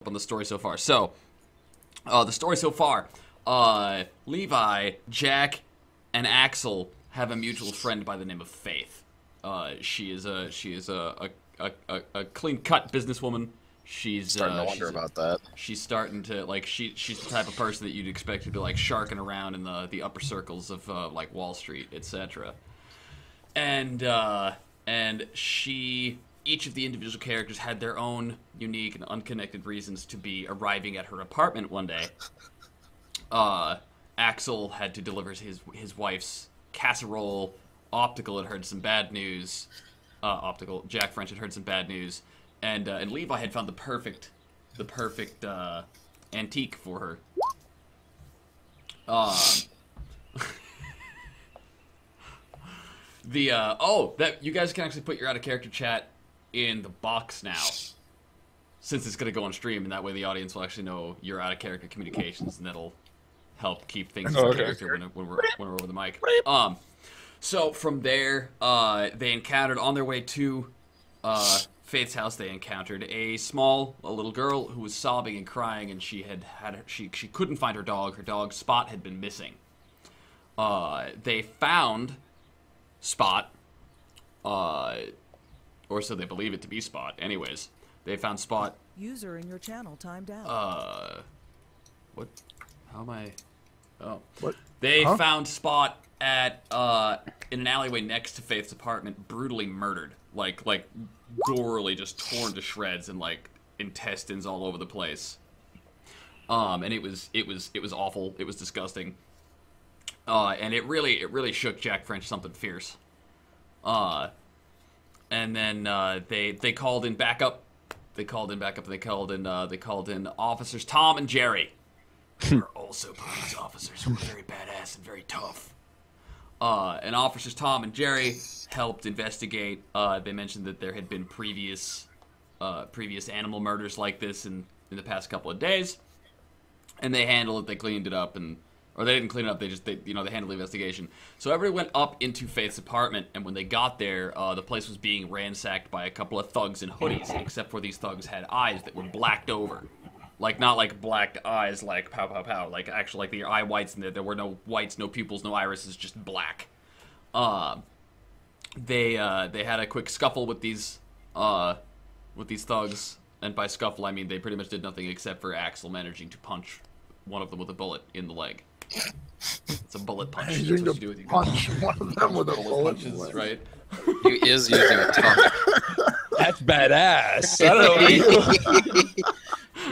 on the story so far. So, the story so far, Levi, Jack, and Axel have a mutual friend by the name of Faith. She is a clean-cut businesswoman. She's starting to wonder about that. She's starting to like she's the type of person that you'd expect to be like sharking around in the upper circles of like Wall Street, etc. And each of the individual characters had their own unique and unconnected reasons to be arriving at her apartment one day. Axel had to deliver his wife's casserole. Optical had heard some bad news. Jack French had heard some bad news. And Levi had found the perfect antique for her. That you guys can actually put your out of character chat in the box now, since it's gonna go on stream, and that way the audience will actually know your out of character communications, and that'll help keep things in character when we're over the mic. So from there, they encountered on their way to Faith's house. They encountered a little girl who was sobbing and crying, and she couldn't find her dog. Her dog Spot had been missing. They found Spot, or so they believe it to be Spot. Anyways, they found Spot. User in your channel timed out. What? How am I? Oh. What? They found Spot at in an alleyway next to Faith's apartment, brutally murdered, like gorily just torn to shreds, and like intestines all over the place. And it was awful. It was disgusting. And it really shook Jack French something fierce. And then they called in backup. They called in officers Tom and Jerry. They were also police officers who were very badass and very tough. And officers Tom and Jerry helped investigate. They mentioned that there had been previous animal murders like this in the past couple of days, and they handled it. They cleaned it up, or they didn't clean it up. They handled the investigation. So everybody went up into Faith's apartment, and when they got there, the place was being ransacked by a couple of thugs in hoodies. Except for these thugs had eyes that were blacked over. Like, not like black eyes, like pow, pow, pow. Like, actually, like the eye whites, and there were no whites, no pupils, no irises, just black. They had a quick scuffle with these thugs, and by scuffle, I mean they pretty much did nothing except for Axel managing to punch one of them with a bullet in the leg. It's a bullet punch. That's what you do with your punch one of them with a bullet punches, right? He is using a tough. That's badass. I don't know.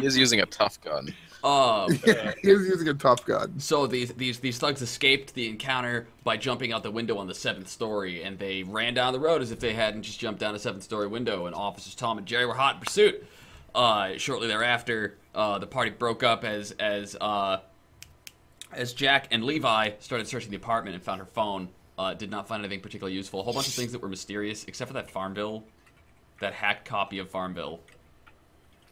He is using a tough gun. He is using a tough gun. So these thugs escaped the encounter by jumping out the window on the 7th story, and they ran down the road as if they hadn't just jumped down a 7th story window. And officers Tom and Jerry were hot in pursuit. Shortly thereafter, the party broke up as Jack and Levi started searching the apartment and found her phone. Did not find anything particularly useful. A whole bunch of things that were mysterious, except for that Farmville, that hacked copy of Farmville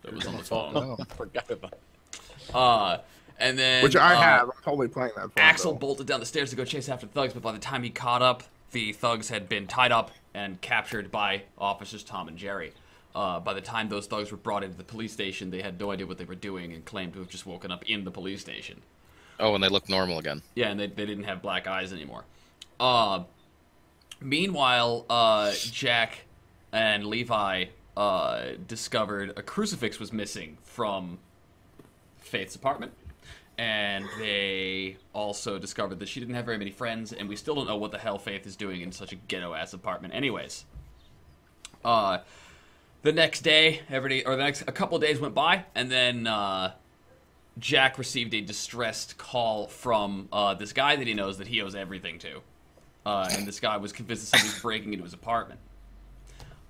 that was on the phone. Oh, I forgot about it. And then Which I have. I'm totally playing that. Axel bolted down the stairs to go chase after the thugs, but by the time he caught up, the thugs had been tied up and captured by officers Tom and Jerry. By the time those thugs were brought into the police station, they had no idea what they were doing and claimed to have just woken up in the police station. Oh, and they look normal again. Yeah, and they didn't have black eyes anymore. Meanwhile, Jack and Levi discovered a crucifix was missing from Faith's apartment. And they also discovered that she didn't have very many friends, and we still don't know what the hell Faith is doing in such a ghetto-ass apartment anyways. The next day, a couple of days went by, and then Jack received a distressed call from this guy that he knows that he owes everything to. And this guy was convinced that somebody was breaking into his apartment.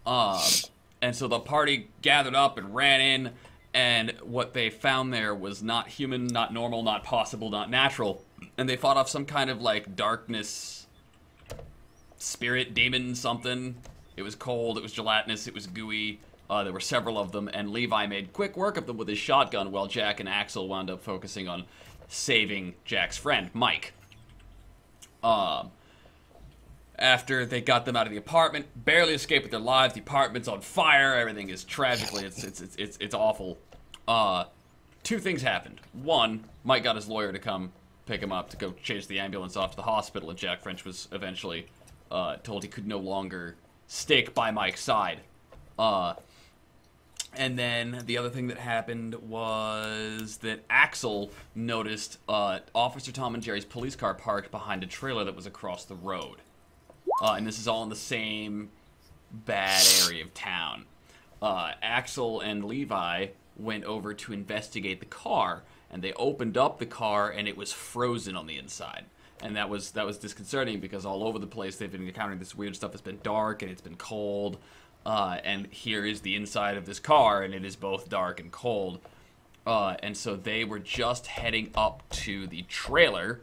And so the party gathered up and ran in, and what they found there was not human, not normal, not possible, not natural. And they fought off some kind of, like, darkness, spirit, demon, something. It was cold, it was gelatinous, it was gooey. There were several of them, and Levi made quick work of them with his shotgun, while Jack and Axel wound up focusing on saving Jack's friend, Mike. After they got them out of the apartment, barely escaped with their lives. The apartment's on fire. Everything is tragically, it's awful. Two things happened. One, Mike got his lawyer to come pick him up to go chase the ambulance off to the hospital, and Jack French was eventually told he could no longer stick by Mike's side. And then the other thing that happened was that Axel noticed Officer Tom and Jerry's police car parked behind a trailer that was across the road. And this is all in the same bad area of town. Axel and Levi went over to investigate the car, and they opened up the car, and it was frozen on the inside. And that was disconcerting because all over the place they've been encountering this weird stuff. It's been dark and it's been cold. And here is the inside of this car, and it is both dark and cold. And so they were just heading up to the trailer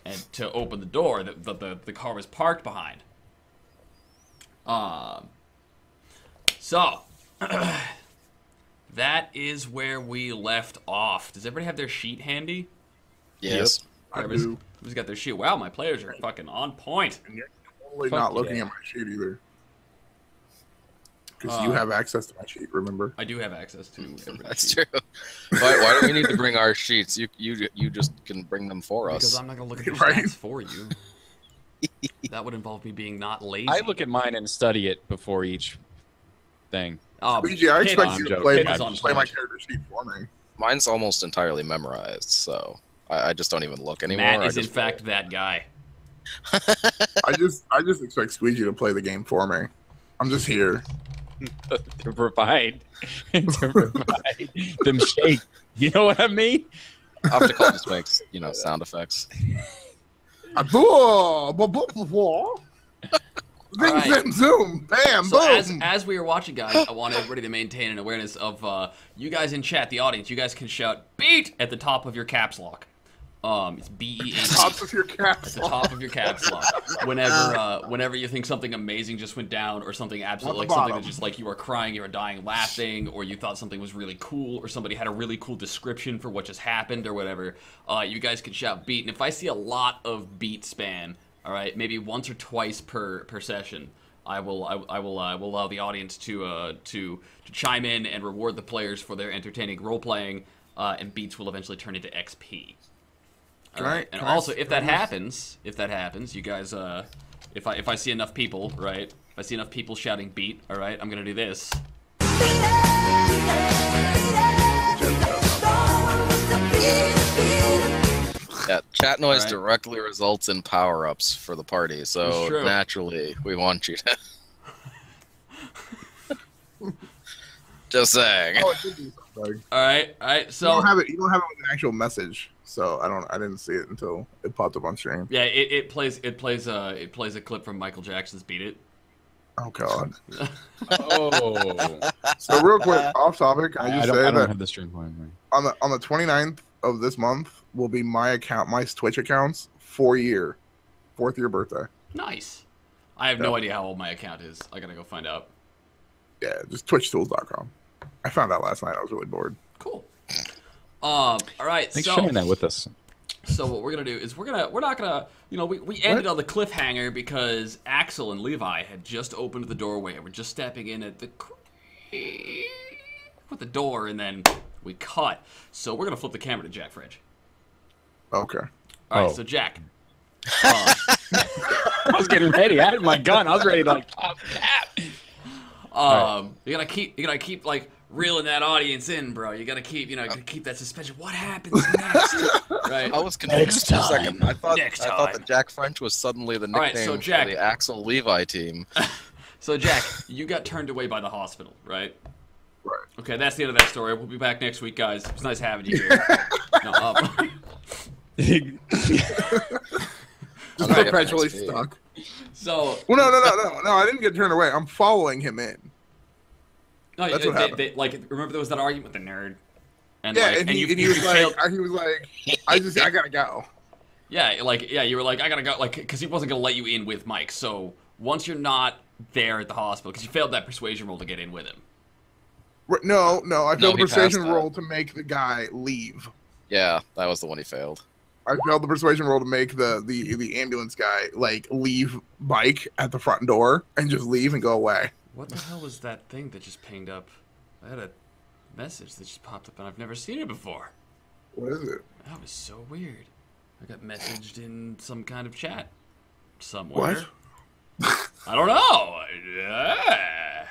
and to open the door that the car was parked behind. So that is where we left off. Does everybody have their sheet handy? Yes. I do. Who's got their sheet? Wow, my players are fucking on point. And you're totally not looking at my sheet either. Because you have access to my sheet, remember? I do have access to everybody's That's sheet. true. Why do we need to bring our sheets? You just can bring them for Because us. I'm not going to look at your Right. stats for you. That would involve me being not lazy. I look at mine and study it before each thing. Squeegee, I Pit expect on you joke. to play Pit my, is on play my point. character sheet for me. Mine's almost entirely memorized, so I just don't even look anymore. Matt I is in just fact that guy. I just expect Squeegee to play the game for me. I'm just here. To provide them shake. You know what I mean? Optical just makes sound effects. Zing, Alright. zim, zoom, bam, So boom. as we were watching, guys, I want everybody to maintain an awareness of you guys in chat, the audience. You guys can shout "beat" at the top of your caps lock. It's B-E-A-T. Top of your At caps. the top of your caps lock. Whenever you think something amazing just went down, or something absolutely At the something bottom. that just like you were crying, you were dying laughing, or you thought something was really cool, or somebody had a really cool description for what just happened, or whatever. You guys can shout "beat," and if I see a lot of beat spam, all right, maybe once or twice per session, I will allow the audience to chime in and reward the players for their entertaining role playing, and beats will eventually turn into XP. All right. And also, if that happens, you guys, if I see enough people, right? If I see enough people shouting "beat," all right, I'm gonna do this. Yeah, chat noise Alright. directly results in power-ups for the party, It's so true. naturally we want you to. Just saying. Oh, it did do something. All right. You So don't have it. You don't have it with an actual message, so I didn't see it until it popped up on stream. yeah, it plays a clip from Michael Jackson's "Beat It." Oh god. Oh, So real quick, off topic, I I just don't say that have the stream point. on the 29th of this month will be my Twitch account's 4th year birthday. Nice. I have no idea how old my account is. I gotta go find out. Yeah, just twitchtools.com. I found out last night. I was really bored. Cool. All right. Thanks for sharing that with us. So what we're gonna do is we're not gonna we ended on the cliffhanger because Axel and Levi had just opened the doorway. We're just stepping in at the with the door, and then we cut. So we're gonna flip the camera to Jack Fridge. Okay. All right. Oh. So Jack. I was getting ready. I had my gun. I was ready to pop that. You gotta keep like reeling that audience in, bro. You gotta keep keep that suspension. What happens next? Right. I was confused for a second. I thought Time. that Jack French was suddenly the All right, nickname so Jack- for the Axel Levi team. So Jack, you got turned away by the hospital, right? Right. Okay, that's the end of that story. We'll be back next week, guys. It's nice having you here. No, I'm Just gonna get perpetually XP. stuck. so Well, no. I didn't get turned away. I'm following him in. no, That's what happened. like remember there was that argument with the nerd, and Yeah, like, and he you was failed. like, I gotta go. Yeah, you were like, I gotta go, like, because he wasn't gonna let you in with Mike. So once you're not there at the hospital, because you failed that persuasion roll to get in with him. No, I failed the he passed persuasion that. roll to make the guy leave. Yeah, that was the one he failed. I failed the persuasion roll to make the ambulance guy like leave Mike at the front door and just leave and go away. What the hell was that thing that just pinged up? I had a message that just popped up, and I've never seen it before. What is it? That was so weird. I got messaged in some kind of chat somewhere. What? I don't know. Yeah.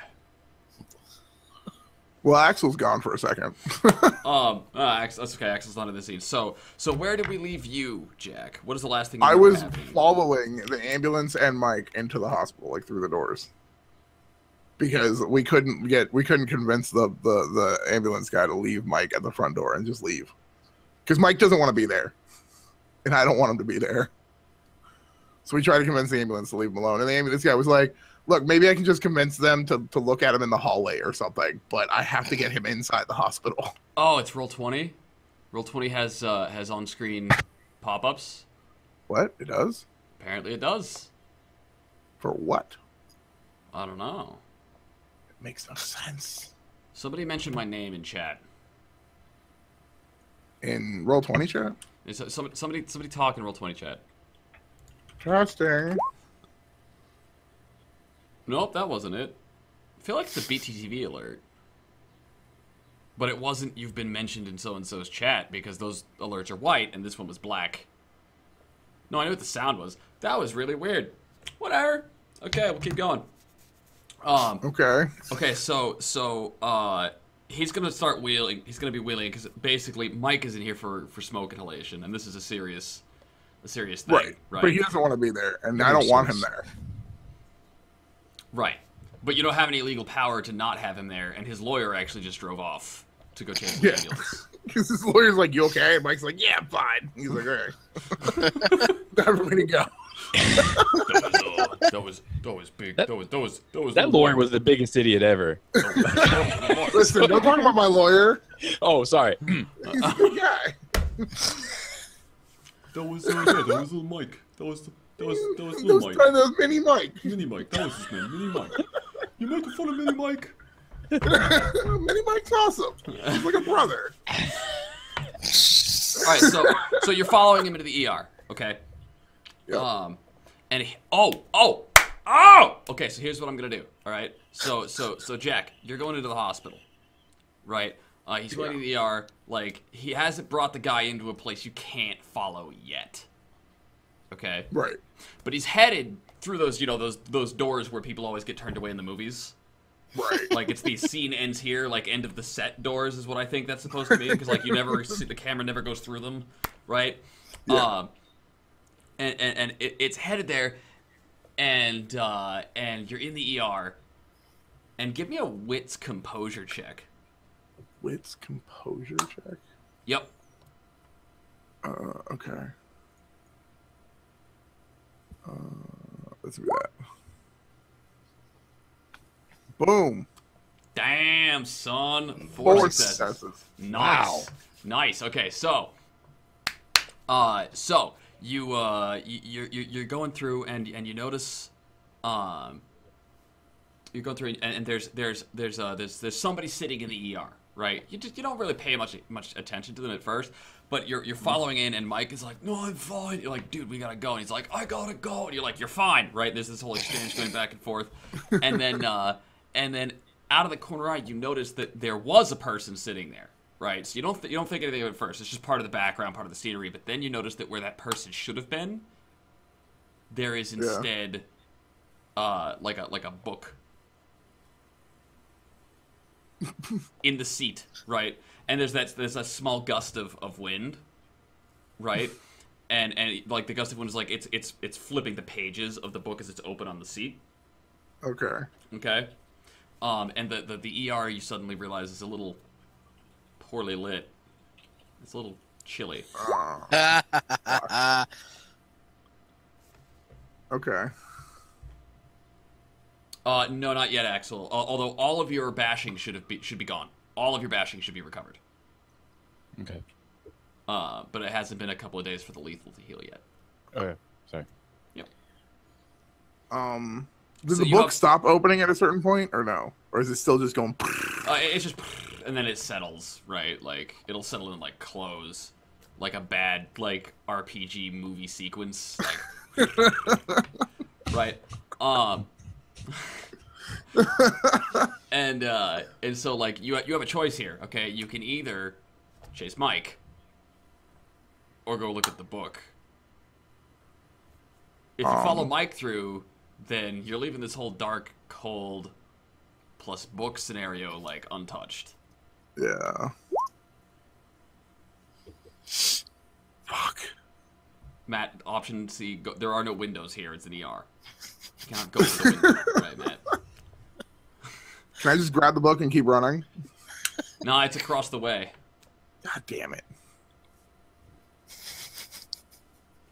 Well, Axel's gone for a second. That's okay. Axel's not in the scene. So where did we leave you, Jack? What is the last thing you I remember was happening? following the ambulance and Mike into the hospital, like through the doors, because we couldn't convince the ambulance guy to leave Mike at the front door and just leave, because Mike doesn't want to be there, and I don't want him to be there. So we tried to convince the ambulance to leave him alone, and the ambulance guy was like, look, maybe I can just convince them to look at him in the hallway or something, but I have to get him inside the hospital. Oh, it's Roll20. Roll20 has on-screen pop-ups. What? It does? Apparently it does. For what? I don't know. It makes no sense. Somebody mentioned my name in chat. In Roll20 chat? Somebody talk in Roll20 chat. Trusting. Nope, that wasn't it. I feel like it's a BTTV alert. But it wasn't, you've been mentioned in so-and-so's chat, because those alerts are white, and this one was black. No, I knew what the sound was. That was really weird. Whatever. Okay, we'll keep going. Okay. Okay, so he's gonna start wheeling. He's gonna be wheeling, because basically Mike is in here for smoke inhalation, and this is a serious thing. Right. But he doesn't want to be there, and I don't want him there. Right. But you don't have any legal power to not have him there, and his lawyer actually just drove off to go change the ambulance. Because his lawyer's like, you okay? And Mike's like, yeah, I'm fine. He's like, all right. Time for me to go. That was big. That was That lawyer was the biggest idiot ever. Listen, don't talk about my lawyer. Oh, sorry. He's a good guy. That was little Mike. That was little Mike. That was Mini Mike. Mini Mike. That was his name. Mini Mike. You making fun of Mini Mike? Mini Mike's awesome. He's like a brother. All right, so you're following him into the ER, okay? Yep. And okay, so here's what I'm gonna do. All right, so Jack, you're going into the hospital, right? He's going to the ER. Like, he hasn't brought the guy into a place you can't follow yet. Okay. Right. But he's headed through those, those doors where people always get turned away in the movies. Right. Like, it's the scene ends here, like end of the set doors is what I think that's supposed to be, because like you never see, the camera never goes through them, right? Yeah. And it's headed there, and you're in the ER, and give me a wits composure check. Wits composure check. Yep. Okay. Let's do that. Boom. Damn, son. Four successes. Nice. Wow. Nice. Okay, so you're going through and you notice you're going through and there's somebody sitting in the ER, right? You don't really pay much attention to them at first, but you're following in, and Mike is like, no, I'm fine. You're like, dude, we gotta go. And he's like, I gotta go. And you're like, you're fine, right? There's this whole exchange going back and forth, and then out of the corner eye, you notice that there was a person sitting there, right? So you don't think anything of it first. It's just part of the background, part of the scenery. But then you notice that where that person should have been, there is instead like a book in the seat, right? And there's a small gust of wind, right? And like the gust of wind is like it's flipping the pages of the book as it's open on the seat. Okay. Okay. And the ER, you suddenly realize, is a little poorly lit. It's a little chilly. Okay. No, not yet, Axel. Although all of your bashing should be gone. All of your bashing should be recovered. Okay. But it hasn't been a couple of days for the lethal to heal yet. Okay. Sorry. Yep. Does So the you book have- stop opening at a certain point, or no? Or is it still just going? It's just, and then it settles, right? Like it'll settle and like close, like a bad like RPG movie sequence, like right. And so like you have a choice here. Okay, you can either chase Mike or go look at the book. If you follow Mike through, then you're leaving this whole dark, cold, plus book scenario like untouched. Yeah. Fuck. Matt, option C. Go, there are no windows here. It's an ER. You cannot go to the window, right, Matt? Can I just grab the book and keep running? No, it's across the way. God damn it.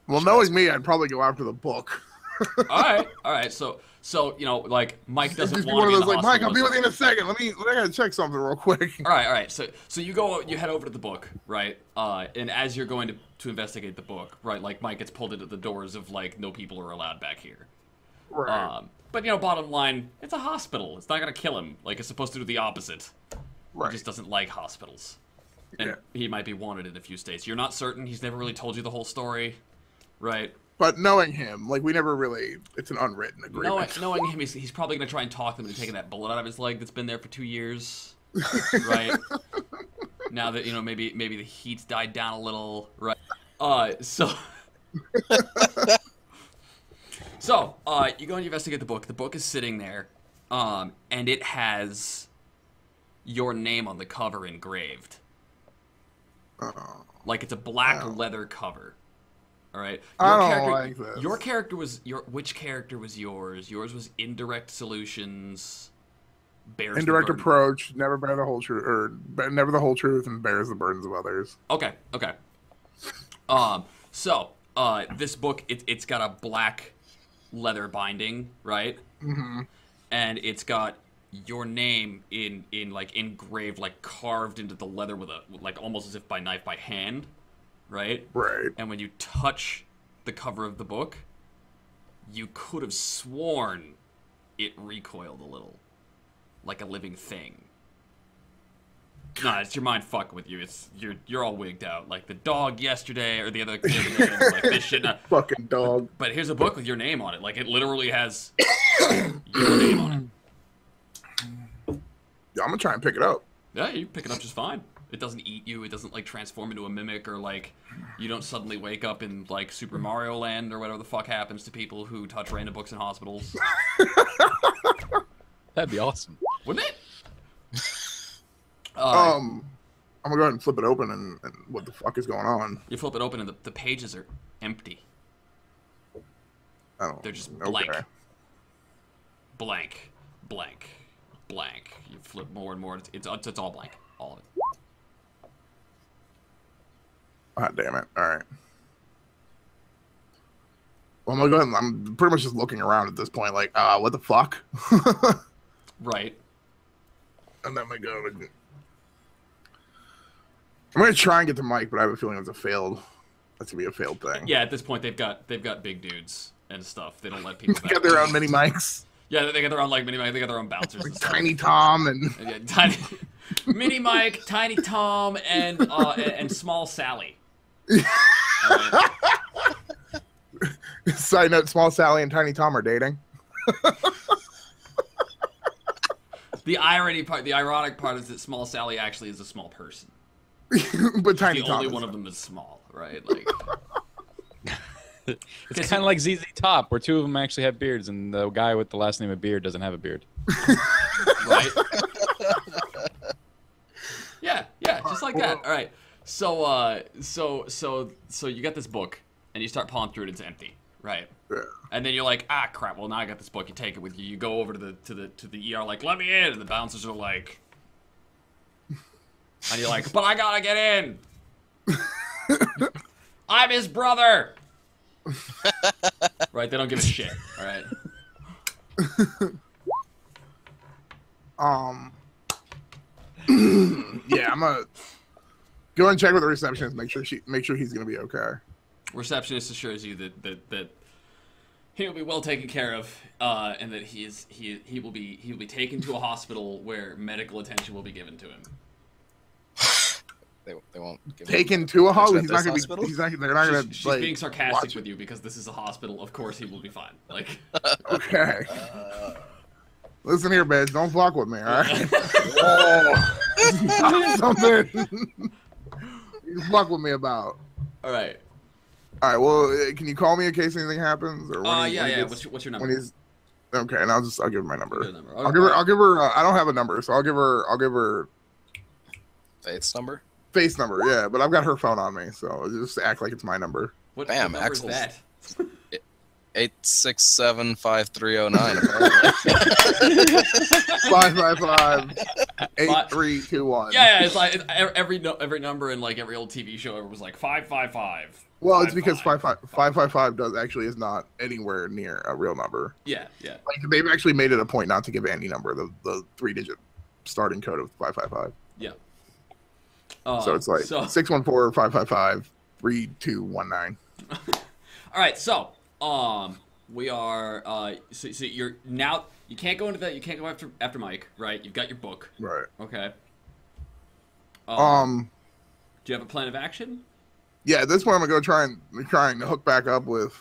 Well, knowing me, I'd probably go after the book. All right. So you know, like Mike doesn't Just be want one to of be in those the like, Mike, I'll be hospital. with you in a second. I gotta check something real quick. All right. So you head over to the book, right? And as you're going to investigate the book, right? Like Mike gets pulled into the doors of like no people are allowed back here. Right. But you know, bottom line, it's a hospital. It's not gonna kill him. Like it's supposed to do the opposite. Right. He just doesn't like hospitals, and he might be wanted in a few states. You're not certain. He's never really told you the whole story, right? But knowing him, like we never really, it's an unwritten agreement. Knowing him, he's probably gonna try and talk him into taking that bullet out of his leg that's been there for 2 years, right? Now that you know, maybe the heat's died down a little, right? So you go and investigate the book. The book is sitting there, and it has your name on the cover engraved. Like it's a black leather cover. All right. Your character was which character was yours? Yours was Indirect Solutions. Bears Indirect approach, never bear the whole truth, or never the whole truth, and bears the burdens of others. Okay. This book it's got a black leather binding, right? Mm-hmm. And it's got your name in like engraved, like carved into the leather with a like almost as if by knife by hand, right? Right. And when you touch the cover of the book, you could have sworn it recoiled a little, like a living thing. Nah, it's your mind fucking with you. It's you're all wigged out, like the dog yesterday or the other day, like this shit. Fucking dog. But here's a book with your name on it. Like it literally has your name on it. Yeah, I'm gonna try and pick it up. Yeah, you pick it up just fine. It doesn't eat you. It doesn't like transform into a mimic, or like you don't suddenly wake up in like Super Mario Land or whatever the fuck happens to people who touch random books in hospitals. That'd be awesome. Wouldn't it? I'm gonna go ahead and flip it open and what the fuck is going on? You flip it open and the pages are empty. Oh, They're just blank. Okay. Blank. You flip more and more. It's all blank. All of it. God damn it. All right. Well, I'm gonna go ahead and I'm pretty much just looking around at this point, like, what the fuck? Right. And then I'm gonna try and get to Mike, but I have a feeling that's gonna be a failed thing. Yeah, at this point they've got big dudes and stuff. They don't let people They got their own mini mics. Yeah, they got their own like mini Mike. They got their own bouncers. Like and stuff. Tiny Tom and Yeah, Tiny Mini Mike, Tiny Tom, and Small Sally. Right. Side note: Small Sally and Tiny Tom are dating. The ironic part is that Small Sally actually is a small person. But Tiny The Tom only is one of them is small, right? Like, It's kind of like ZZ Top, where two of them actually have beards, and the guy with the last name of Beard doesn't have a beard. right? Yeah, just like that. All right. So you got this book, and you start pawing through it. It's empty, right? Yeah. And then you're like, ah, crap. Well, now I got this book. You take it with you. You go over to the ER, like, let me in. And the bouncers are like, and you're like, but I gotta get in. I'm his brother. Right? They don't give a shit. All right. Yeah, I'm gonna go and check with the receptionist. Make sure he's gonna be okay. Receptionist assures you that he'll be well taken care of, and that he will be taken to a hospital where medical attention will be given to him. They won't give Taken to a hospital. He's not gonna be. They're not gonna. She's like, being sarcastic watch with you because this is a hospital. Of course, he will be fine. Like, Okay. Listen here, bitch. Don't fuck with me, all right? Something you fuck with me about. All right. All right. Well, can you call me in case anything happens? Or when Yeah. What's your number? When he's okay, and I'll give her my number. Good number. I'll give her. I don't have a number, so I'll give her. Faith's number. Face number, yeah, but I've got her phone on me, so just act like it's my number. What Damn, number is Axel's- that? 8675309. 555-8321. Yeah, it's like every number in like every old TV show ever was like 555. Well, it's because 555 is not anywhere near a real number. Yeah. Like they've actually made it a point not to give any number the 3-digit starting code of 555. Yeah. So it's like 614-555-3219. All right, so we are so you're now you can't go into that. You can't go after Mike, right? You've got your book, Right. okay. Do you have a plan of action? Yeah, at this point I'm gonna go try and hook back up with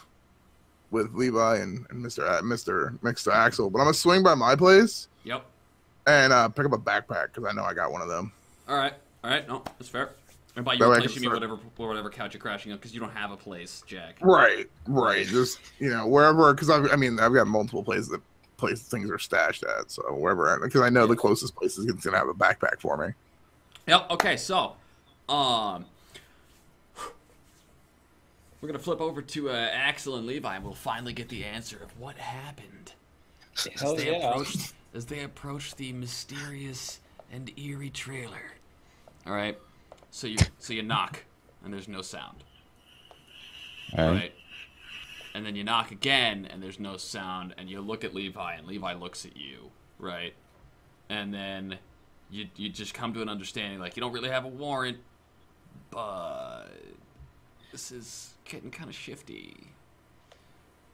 Levi and Mr. Axel, but I'm gonna swing by my place. Yep. And pick up a backpack because I know I got one of them. All right. No, that's fair. And by That your way I place, can you mean start- whatever couch you're crashing up because you don't have a place, Jack. Right. Just wherever, because I've got multiple places things are stashed at. So wherever, because I know the closest place is gonna have a backpack for me. Yep. Okay. So, we're gonna flip over to Axel and Levi, and we'll finally get the answer of what happened as they approach the mysterious and eerie trailer. All right. So you knock, and there's no sound. All Right. And then you knock again, and there's no sound, and you look at Levi, and Levi looks at you, right? And then you just come to an understanding, like, you don't really have a warrant, but this is getting kind of shifty.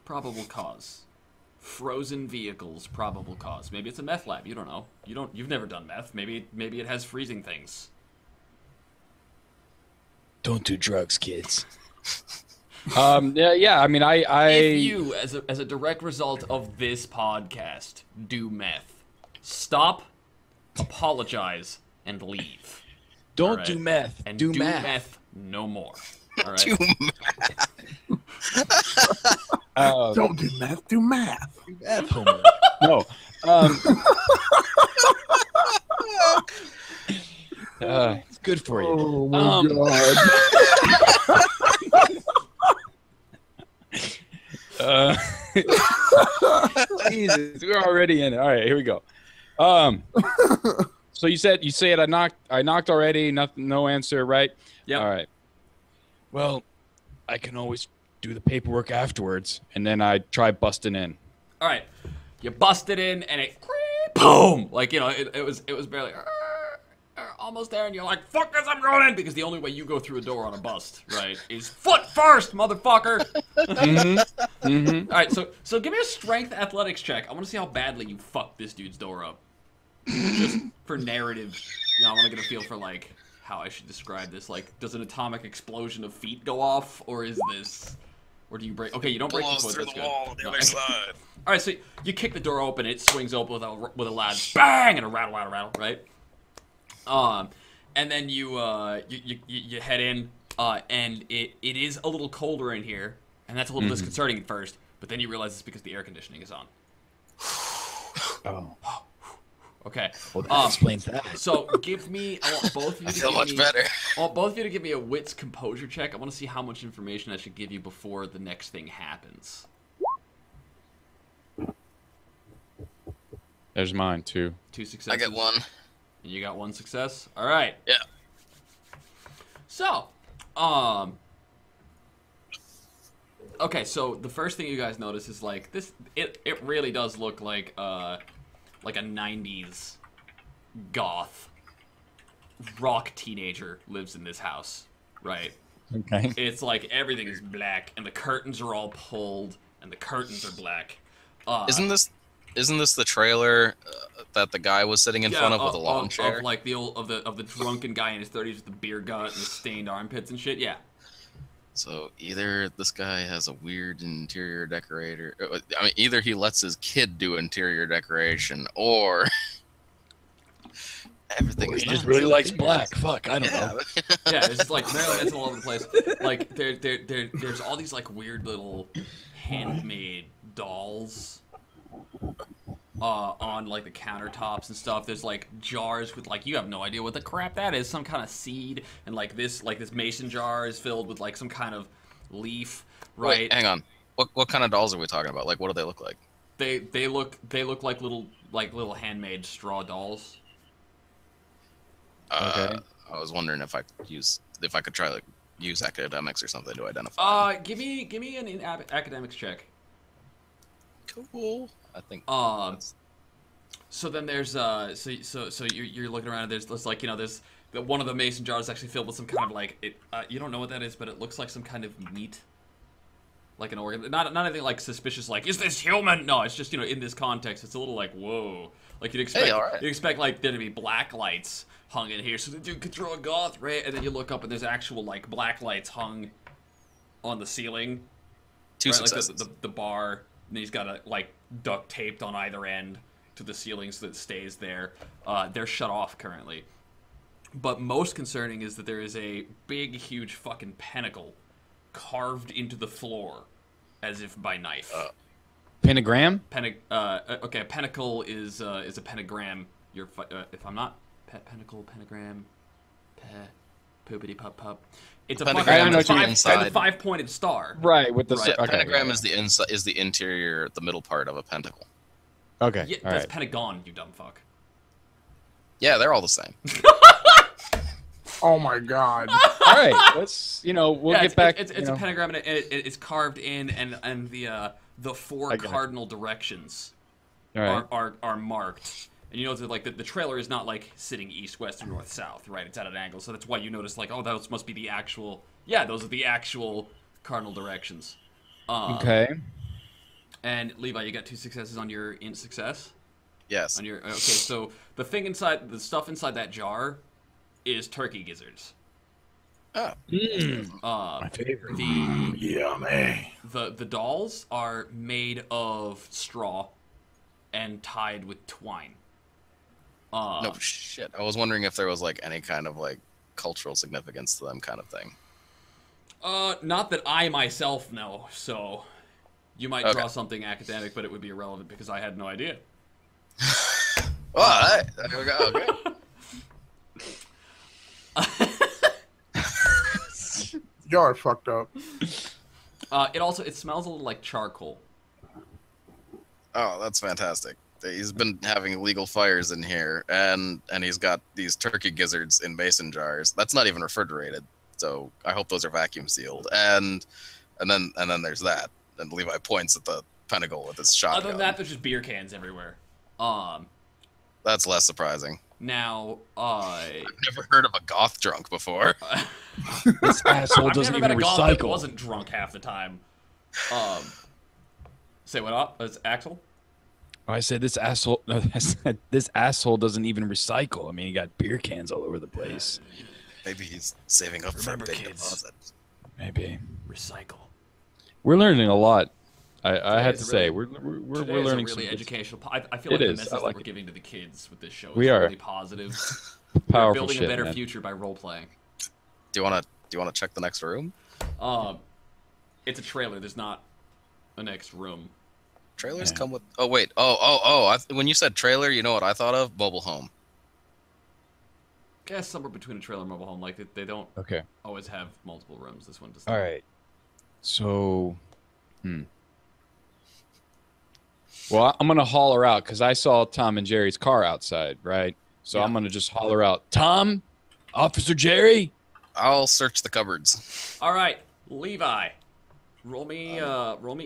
Probable cause. Frozen vehicles, probable cause. Maybe it's a meth lab, you don't know. You've never done meth. Maybe it has freezing things. Don't do drugs, kids. Yeah. I mean, If you, as a direct result of this podcast, do meth, stop, apologize, and leave. don't All right? do meth. And do do math. meth no more. All right. Do Don't do math. Do math. Math homework. No. It's good for you. Oh my god. Jesus, we're already in it. All right, here we go. So you said I knocked already. Nothing, no answer, right? Yep. All right. Well, I can always do the paperwork afterwards, and then I try busting in. All right. You busted in, and it boom, like it was barely almost there, and you're like, fuck this, I'm going in, because the only way you go through a door on a bust, right, is foot first, motherfucker. All right, so give me a strength athletics check. I want to see how badly you fucked this dude's door up. Just for narrative, I want to get a feel for like how I should describe this. Like, does an atomic explosion of feet go off, or is this, or do you break? Okay, you don't break the foot. through That's the good. wall on the other side. All right, so you kick the door open, it swings open with a loud bang and a rattle, right? And then you head in, and it is a little colder in here, and that's a little disconcerting at first. But then you realize it's because the air conditioning is on. Oh, Okay. well, that explains that. So give me. I want both of you. I feel much better. I want both of you to give me a wits composure check. I want to see how much information I should give you before the next thing happens. There's mine too. 2 successes. I get one. And you got 1 success. All right. Yeah. So, okay. So the first thing you guys notice is like this. It really does look like a '90s goth rock teenager lives in this house, right? Okay. It's like everything is black, and the curtains are all pulled, and the curtains are black. Isn't this the trailer that the guy was sitting in front of with a lawn chair? Of like the drunken guy in his 30s with the beer gut and the stained armpits and shit. Yeah. So either this guy has a weird interior decorator. I mean, either he lets his kid do interior decoration, or everything is He just not really so likes weird. black. Fuck, I don't know. Yeah, it's just like marionettes all over the place. Like there's all these like weird little handmade dolls on like the countertops and stuff. There's like jars with like you have no idea what the crap that is. Some kind of seed, and like this mason jar is filled with like some kind of leaf. Right? Wait, hang on. What kind of dolls are we talking about? Like, what do they look like? They look like little handmade straw dolls. Okay. I was wondering if I could try like use academics or something to identify. Give me an academics check. Cool. I think. So then there's so you're looking around and there's like there's one of the mason jars actually filled with some kind of like you don't know what that is, but it looks like some kind of meat, like an organ. Not anything like suspicious, like is this human? No, it's just in this context it's a little like whoa, like you'd expect you'd expect like there to be black lights hung in here so that you could throw a goth ray, and then you look up and there's actual like black lights hung on the ceiling. Two right? successes. Like the bar. And he's got it like duct taped on either end to the ceiling so that it stays there. They're shut off currently. But most concerning is that there is a big, huge fucking pentacle carved into the floor as if by knife. Pentagram? Okay, a pentacle is a pentagram. If I'm not pentagram, poopity pup pup. It's a pentagram fucking is the five-pointed star. Right, with the Right, pentagram is the inside, is the interior, the middle part of a pentacle. Okay. Yeah, that's pentagon, you dumb fuck. Yeah, they're all the same. Oh my god. All right, let's we'll get back. It's a pentagram, and it's carved in, and the four cardinal directions are marked. And you know that like the trailer is not like sitting east, west, or north, south, right? It's at an angle, so that's why you notice like, oh, those must be the actual. Yeah, those are the actual cardinal directions. Okay. And Levi, you got 2 successes on your int success. Yes. On your okay, so the stuff inside that jar is turkey gizzards. Oh. My favorite. Yummy. The dolls are made of straw and tied with twine. No shit. I was wondering if there was like any kind of like cultural significance to them, kind of thing. Not that I myself know. So you might draw something academic, but it would be irrelevant because I had no idea. All right. There we go. Okay. Y'all are fucked up. It smells a little like charcoal. Oh, that's fantastic. He's been having illegal fires in here, and he's got these turkey gizzards in mason jars. That's not even refrigerated, so I hope those are vacuum sealed. And then there's that. And Levi points at the pentacle with his shotgun. Other than that, there's just beer cans everywhere. That's less surprising. Now, I've never heard of a goth drunk before. This asshole doesn't even recycle. That wasn't drunk half the time. Say what up? It's Axel. I said this asshole. No, I said this asshole doesn't even recycle. I mean, he got beer cans all over the place. Maybe he's saving up for a big kids. deposit. Maybe. Recycle. We're learning a lot. I have to say, we're learning really some educational. I feel like the message that we're it. giving to the kids with this show is We are. really positive. Powerful We're building shit, a better man. future by role playing. Do you wanna check the next room? It's a trailer. There's not a next room. Trailers come with. Oh wait. Oh. When you said trailer, you know what I thought of? Mobile home. Guess somewhere between a trailer and mobile home. Like they don't Okay. always have multiple rooms. This one does. All right. So, well, I'm gonna holler out because I saw Tom and Jerry's car outside, right? So I'm gonna just holler out, Tom, Officer Jerry. I'll search the cupboards. All right, Levi, roll me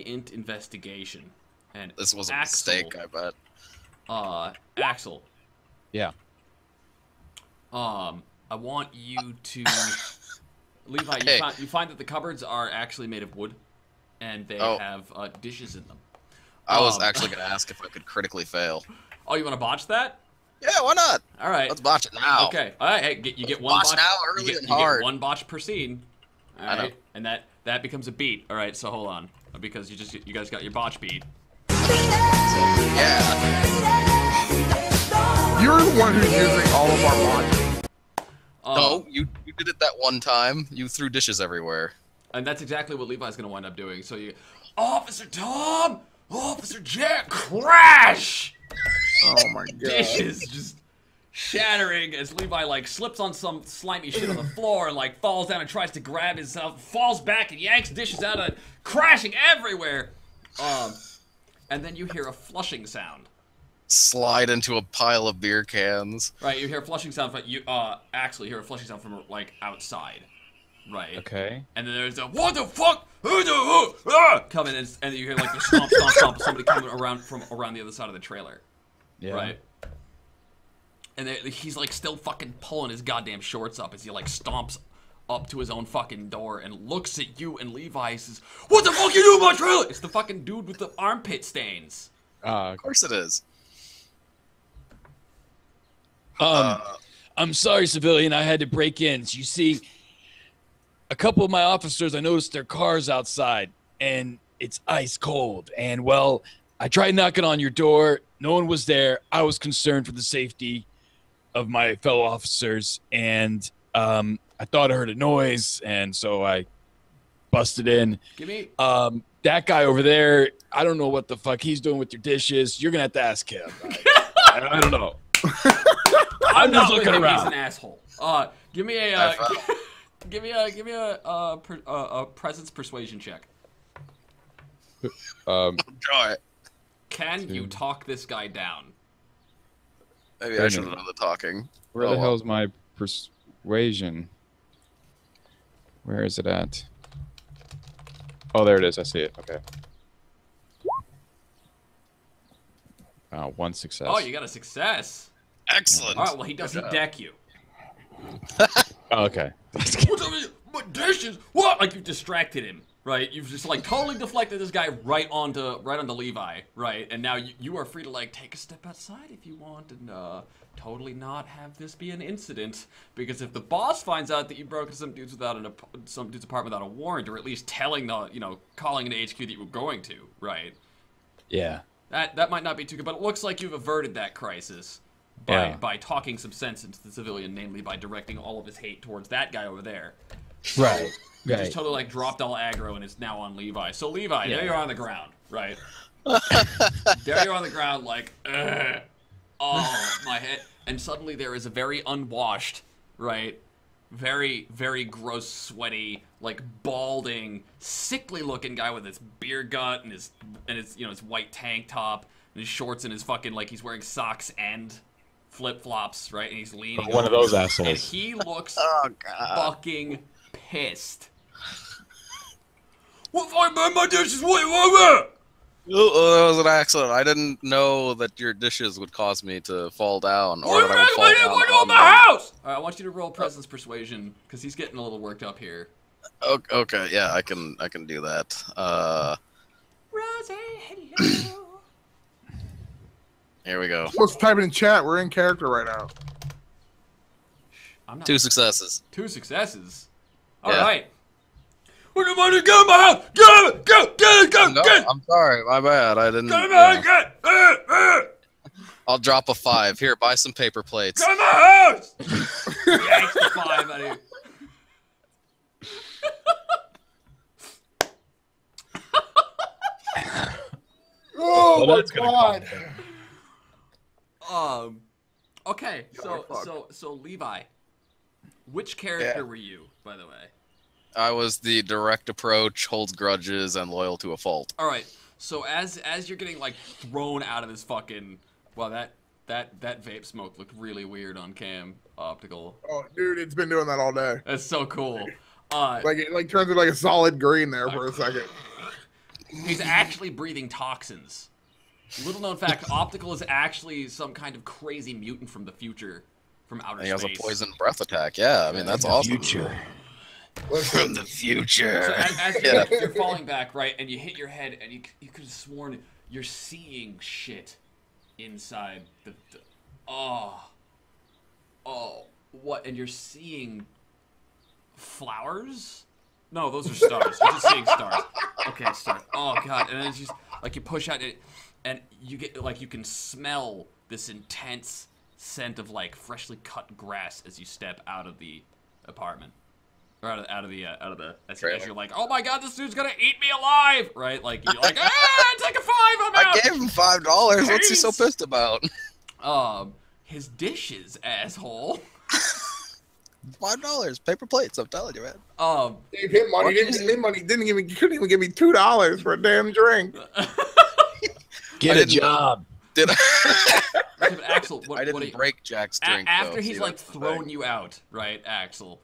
int investigation. And This was a Axel, mistake, I bet. Axel. Yeah. I want you to, Levi. Hey. You find that the cupboards are actually made of wood, and they have dishes in them. I was actually going to ask if I could critically fail. Oh, you want to botch that? Yeah, why not? All right. Let's botch it now. Okay. All right. Hey, you get one Botch botch now, early you and get hard. one botch per scene. All right. I know. And that becomes a beat. All right, so hold on, because you guys got your botch beat. Yeah. You're the one who's using all of our logic. No, you did it that one time. You threw dishes everywhere. And that's exactly what Levi's gonna wind up doing. So you, Officer Tom, Officer Jack, crash! Oh my god. Dishes just shattering as Levi like slips on some slimy shit on the floor and like falls down and tries to grab himself, falls back and yanks dishes out of it, crashing everywhere. And then you hear a flushing sound. Slide into a pile of beer cans. Right, you hear a flushing sound, but you actually hear a flushing sound from like outside. Right. Okay. And then there's a what the fuck? Coming in, and you hear like the stomp, stomp, stomp of somebody coming around from around the other side of the trailer. Yeah. Right. And he's like still fucking pulling his goddamn shorts up as he like stomps up to his own fucking door and looks at you and Levi and says, "What the fuck you doing in my trailer?" It's the fucking dude with the armpit stains. Of course it is. I'm sorry, civilian. I had to break in. You see, a couple of my officers, I noticed their cars outside, and it's ice cold. And, well, I tried knocking on your door. No one was there. I was concerned for the safety of my fellow officers, and I thought I heard a noise, and so I busted in. Give me. That guy over there, I don't know what the fuck he's doing with your dishes. You're going to have to ask him. I don't know. I'm just looking around. He's an asshole. Give me a give me a presence persuasion check. Try it. Can you talk this guy down? Maybe I should have done the talking. Where the hell's my persuasion? Where is it at? Oh, there it is. I see it. Okay. One success. Oh, you got a success. Excellent. All right. Well, he doesn't deck you. Oh, okay. My dishes. What? Like you distracted him, right? You've just like totally deflected this guy right onto Levi, right? And now you are free to like take a step outside if you want and totally not have this be an incident. Because if the boss finds out that you broke into some dude's apartment without a warrant, or at least telling calling an HQ that you were going to, right? Yeah. That might not be too good, but it looks like you've averted that crisis by talking some sense into the civilian, namely by directing all of his hate towards that guy over there. Right. He just totally like dropped all aggro and is now on Levi. So Levi, there you're on the ground, right? There you're on the ground like, oh, my head. And suddenly there is a very unwashed, right? Very, very gross, sweaty, like balding, sickly-looking guy with his beer gut and his his white tank top and his shorts and his fucking like he's wearing socks and flip-flops, right? And he's leaning. One of those and assholes. he looks fucking pissed. What fucking burn my dishes? What? Oh, that was an accident. I didn't know that your dishes would cause me to fall down. Or that I would fall down on my them. house! Alright, I want you to roll presence persuasion, because he's getting a little worked up here. Okay, yeah, I can do that. Rosie, hello. Here we go. Let's type it in chat. We're in character right now. I'm not 2 successes. 2 successes. Yeah. Alright. What am I doing? Get in my house! Go! No, I'm sorry, my bad. I didn't. Get in my house! I'll drop a 5. Here, buy some paper plates. Get in my house! Yanks the 5 out of you. Oh Well, my that's gonna god. Okay, so Levi, which character were you, by the way? I was the direct approach, holds grudges, and loyal to a fault. All right. So as you're getting like thrown out of this fucking, well, that vape smoke looked really weird on cam optical. Oh, dude, it's been doing that all day. That's so cool. Like it like turns into like a solid green there for a second. He's actually breathing toxins. Little known fact: optical is actually some kind of crazy mutant from the future, from outer And he space. has a poison breath attack. Yeah, I mean that's awesome. Future. From the future. So as you're falling back, right, and you hit your head, and you could have sworn you're seeing shit inside the what? And you're seeing flowers No, those are stars. You're just seeing stars. Okay, stars. Oh god, and then it's just like you push out it, and you get like you can smell this intense scent of like freshly cut grass as you step out of the apartment, or out of the as you're like, oh my god, this dude's gonna eat me alive, right? Like you're like, take a 5, I'm out. I gave him $5. What's he so pissed about? His dishes, asshole. $5, paper plates. I'm telling you, man. Gave him money. Didn't give me money. Couldn't even give me $2 for a damn drink. Get a job. Did I? Axel, I didn't break Jack's drink. After he's like thrown you out, right, Axel?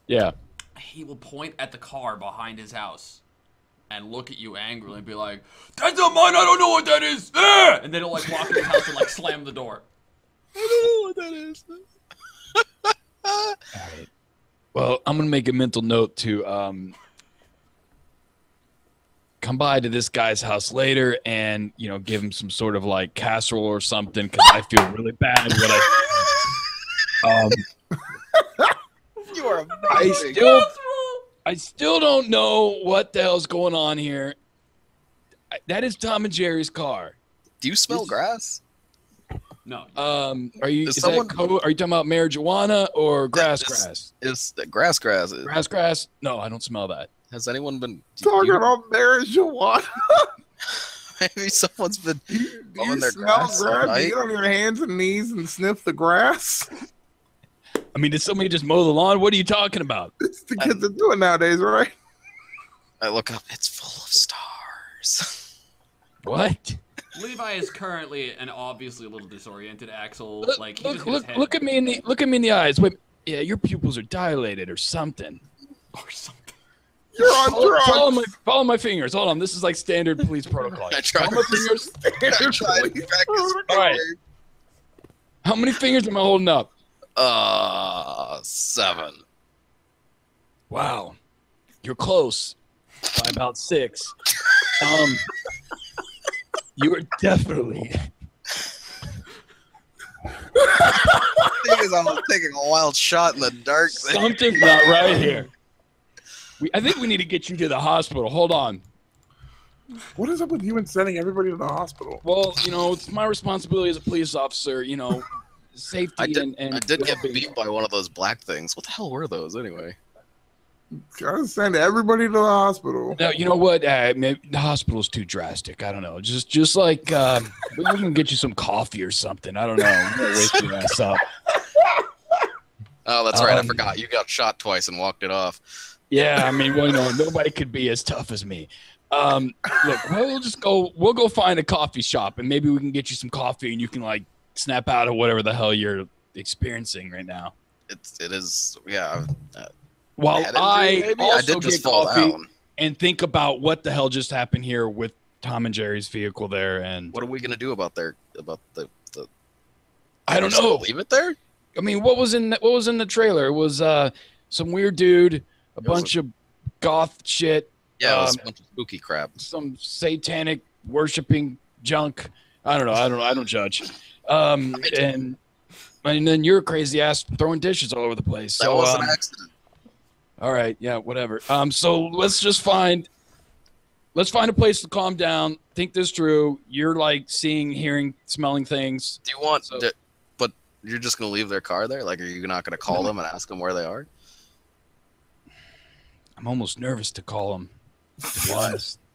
Yeah. He will point at the car behind his house and look at you angrily and be like, "That's not mine. I don't know what that is." And then he'll like walk in the house and like slam the door. I don't know what that is. All right. Well, I'm gonna make a mental note to come by to this guy's house later and give him some sort of like casserole or something because I feel really bad when You are amazing. I still don't know what the hell's going on here. That is Tom and Jerry's car. Do you smell grass? No. Are you talking about marijuana or grass? Is that grass? Grass? No, I don't smell that. Has anyone been Talking about marijuana? Maybe someone's been Do you blowing their smell grass. grass? Right? You get on your hands and knees and sniff the grass? I mean, did somebody just mow the lawn? What are you talking about? It's the kids are doing nowadays, right? I look up. It's full of stars. What? Levi is currently and obviously a little disoriented. Axel, like Look at me in the eyes. Wait, yeah, your pupils are dilated or something. or something. You're on drugs. Follow my fingers. Hold on, this is like standard police protocol. I tried. Follow my fingers. I tried to crack his All right. finger. How many fingers am I holding up? 7. Wow, you're close by about 6. You are definitely. Thing is, I'm taking a wild shot in the dark. Something's not right here. I think we need to get you to the hospital. Hold on. What is up with you and sending everybody to the hospital? Well, it's my responsibility as a police officer. Safety I did get well-being. beat by one of those black things. What the hell were those anyway? Gotta send everybody to the hospital. No, you know what? Maybe the hospital's too drastic. I don't know. Just like we can get you some coffee or something. I don't know. I'm gonna wake your ass up. Oh, that's right. I forgot. You got shot twice and walked it off. Yeah, I mean, well, nobody could be as tough as me. Look, we'll go find a coffee shop and maybe we can get you some coffee and you can like snap out of whatever the hell you're experiencing right now. It is, yeah. While I also did just get fall coffee down. and think about what the hell just happened here with Tom and Jerry's vehicle there, and What are we gonna do about the? I don't Just know. Leave it there. I mean, what was in the trailer? It was some weird dude, a bunch of goth shit. Yeah, it was a bunch of spooky crap. Some satanic worshiping junk. I don't know. I don't judge. And then you're a crazy ass throwing dishes all over the place. That So, was an accident. all right, yeah, whatever. So let's find a place to calm down, think this through. You're like seeing, hearing, smelling things. Do you want? But you're just gonna leave their car there? Like, are you not gonna call them and ask them where they are? I'm almost nervous to call them.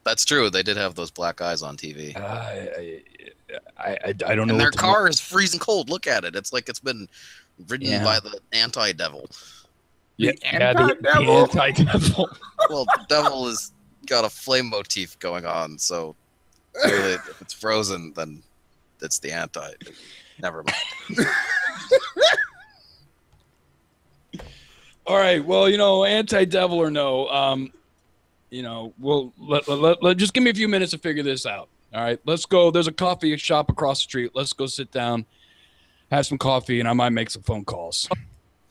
That's true. They did have those black eyes on TV. I don't know. And their car is freezing cold. Look at it. It's like it's been ridden by the anti-devil. Yeah, The the anti-devil. Well, the devil has got a flame motif going on, so clearly if it's frozen, then it's the anti. Never mind. All right. Well, anti-devil or no, we'll let just give me a few minutes to figure this out. All right, let's go. There's a coffee shop across the street. Let's go sit down, have some coffee, and I might make some phone calls.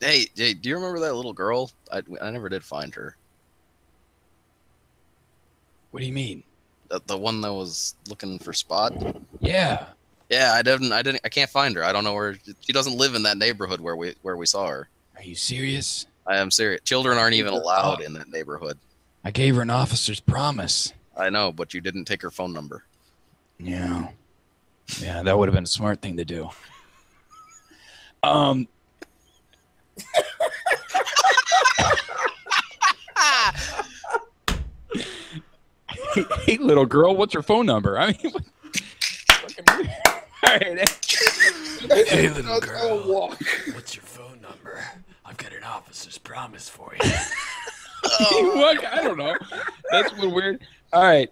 Hey, do you remember that little girl? I never did find her. What do you mean? The one that was looking for Spot. Yeah. Yeah, I can't find her. I don't know where. She doesn't live in that neighborhood where we saw her. Are you serious? I am serious. Children aren't even allowed in that neighborhood. I gave her an officer's promise. I know, but you didn't take her phone number. Yeah. Yeah, that would have been a smart thing to do. Hey, little girl, what's your phone number? I mean, all right. Hey, little girl, what's your phone number? I've got an officer's promise for you. What? I don't know. That's what weird. All right.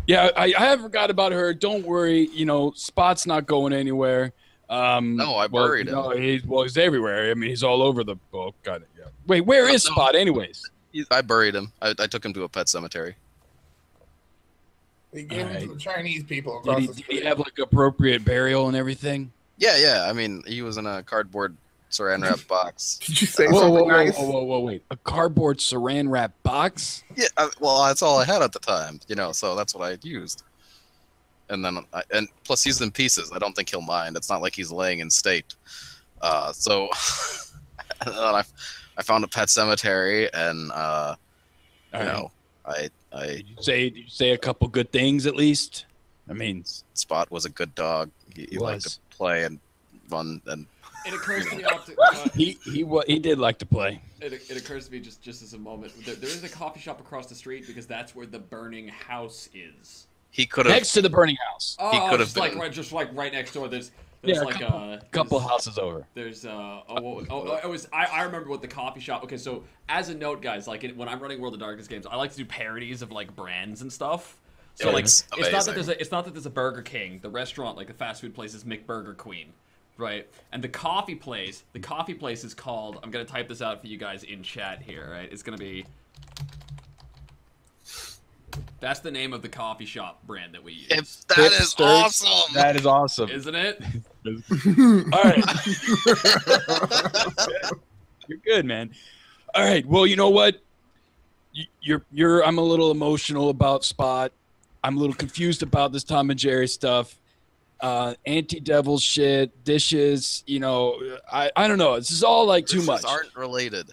Yeah, I haven't forgot about her. Don't worry. You know, Spot's not going anywhere. No, I buried him. No, he's everywhere. I mean, he's all over the book. Got it. Yeah. Wait, where is Spot, anyways? I buried him. I took him to a pet cemetery. He gave him to the Chinese people Did across he, the did street. he have like appropriate burial and everything? Yeah. I mean, he was in a cardboard saran wrap box. Did you say something nice? Whoa, wait. A cardboard saran wrap box? Yeah, well, that's all I had at the time, you know, so that's what I used. And then, and plus he's in pieces. I don't think he'll mind. It's not like he's laying in state. So and then I found a pet cemetery, and you know, Did you say a couple good things at least? I mean, Spot was a good dog. He liked to play and run, and It occurs to me he did like to play. It occurs to me just as a moment. There is a coffee shop across the street because that's where the burning house is. he could have Next to the burning house. Oh, He could have just like been. right next door. There's Yeah, like a couple houses over. There's I remember what the coffee shop. Okay, so as a note, guys, like when I'm running World of Darkness games, I like to do parodies of like brands and stuff. So Yeah, like it's it's not that there's a Burger King. The restaurant, like the fast food place, is McBurger Queen, right? And the coffee place is called. I'm gonna type this out for you guys in chat here, right? It's gonna be. That's the name of the coffee shop brand that we use. That is awesome. That is awesome. Isn't it? All right. You're good, man. All right. Well, you know what? I'm a little emotional about Spot. I'm a little confused about this Tom and Jerry stuff. Anti-devil shit, dishes, you know, I don't know. This is all like too much. Aren't related.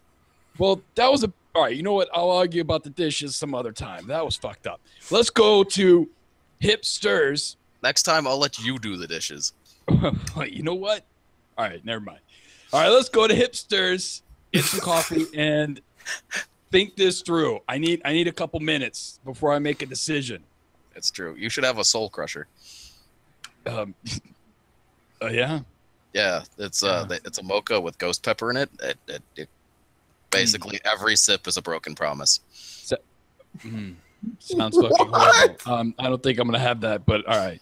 Well, that was all right, you know what? I'll argue about the dishes some other time. That was fucked up. Let's go to hipsters. Next time, I'll let you do the dishes. You know what? All right, never mind. All right, let's go to hipsters, get some coffee, and think this through. I need a couple minutes before I make a decision. It's true. You should have a soul crusher. Yeah. Yeah, it's a mocha with ghost pepper in it. Basically, every sip is a broken promise. Sounds fucking horrible. I don't think I'm gonna have that, but all right.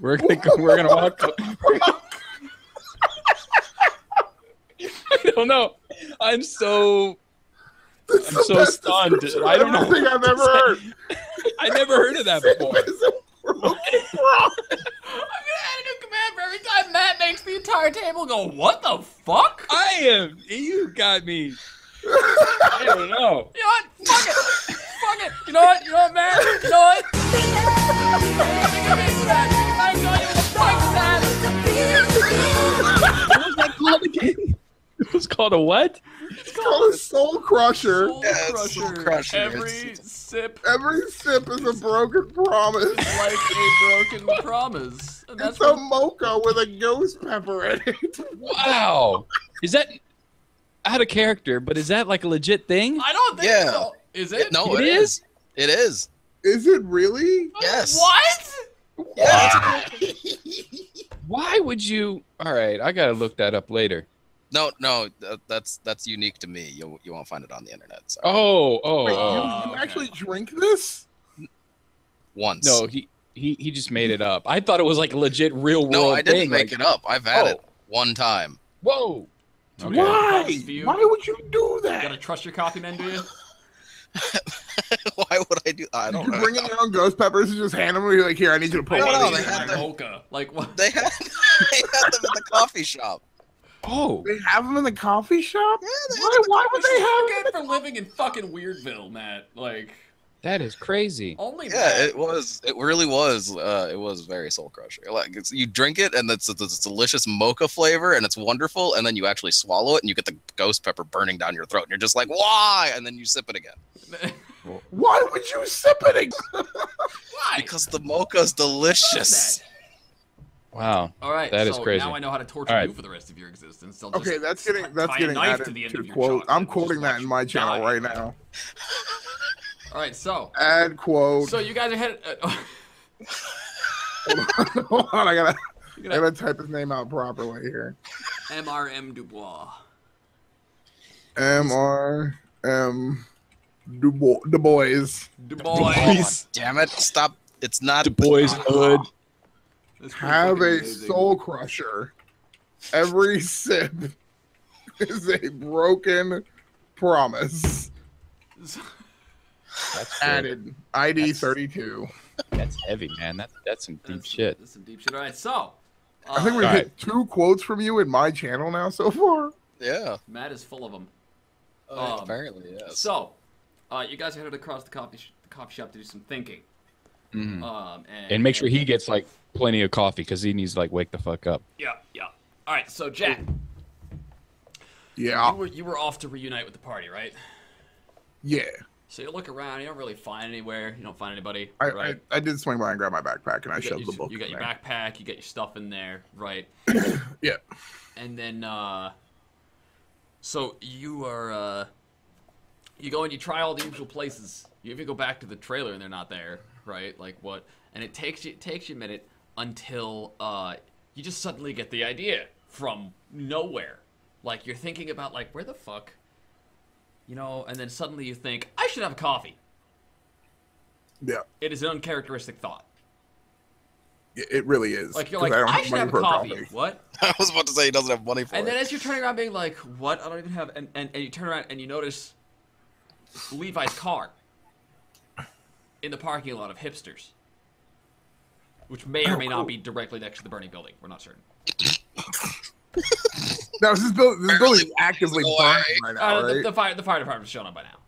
we're gonna walk. I don't know. I'm so stunned. I don't know. Thing I've ever heard. I never heard of that before. I'm gonna add a new command for every time Matt makes the entire table go, what the fuck? You got me. I don't know. You know what? Fuck it. Fuck it. You know what, Matt? You know what? What was that called again? It was called a what? It's called a soul crusher. Soul crusher. Every sip Every sip is a broken promise. like a broken promise. And that's It's a mocha with a ghost pepper in it. Wow. Is that out of character, but is that like a legit thing? I don't think Yeah. so. Is it? No, It it is? is. It is. Is it really? Yes. What? Yeah. Why would you? All right, I gotta look that up later. No, that's unique to me. You won't find it on the internet. Sorry. Oh. Wait, you okay. actually drink this? Once. No, he just made it up. I thought it was like a legit real world No, I didn't thing. make it up. I've had it one time. Whoa. Okay. Why? View. Why would you do You gotta that? trust your coffee men, do you? Why would I do? I don't You know. bring in your own ghost peppers and just hand them. You're like, here, I need you to put No, one no, of they these. had in the- my- Mocha. Like what? They had them in the coffee shop. Oh. They have them in the coffee shop? Yeah, they Why would they have Good for living in fucking Weirdville, Matt. Like, That is crazy. Only Yeah, it was. It really was. It was very soul crushing. Like you drink it, and it's this delicious mocha flavor, and it's wonderful. And then you actually swallow it, and you get the ghost pepper burning down your throat, and you're just like, why? And then you sip it again. Why would you sip it? Why? Because the mocha's delicious. Wow. All right, that is so crazy. now I know how to torture All right. you for the rest of your existence. I'll just Okay, that's getting tie a knife added to the end to of your quote. chocolate I'm and quoting just that watch in my you channel die. right now. All right, so Add quote. you guys are headed. Hold on, I gotta type his name out properly here. MRM Dubois. MRM Du Bois. Dubois. Damn it! Stop! It's not Du Bois Hood. That's pretty Have fucking a amazing. soul crusher. Every sip is a broken promise. That's good. Added. ID That's- 32. That's heavy, man. That's some deep shit. That's some deep shit. All right, so I think we've All hit 2 quotes from you in my channel now so far. Yeah. Matt is full of them. Apparently, yes. So, you guys are headed across the coffee shop to do some thinking. Mhm. And make sure he gets like plenty of coffee because he needs to like wake the fuck up. Yeah. All right, so Jack, Yeah. you were off to reunite with the party, right? Yeah. So you look around, you don't really find anywhere. You don't find anybody, I, right? I did swing by and grab my backpack and I You got shoved the book. you got in your there. backpack, you got your stuff in there, right? Yeah. And then, so you are, you go and you try all the usual places. You even go back to the trailer and they're not there, right? Like what? And it takes you a minute until you just suddenly get the idea from nowhere. Like you're thinking about like where the fuck, you know? And then suddenly you think I should have a coffee. Yeah. It is an uncharacteristic thought. It really is. Like you're 'cause like don't I should money have a for coffee. What? I was about to say he doesn't have money for And it. then as you're turning around being like, what? I don't even have... And you turn around and you notice Levi's car in the parking lot of Hipsters. Which may or may not be directly next to the burning building. We're not certain. No, this building is actively Go burning away. right now, right? The fire department's showing up by now.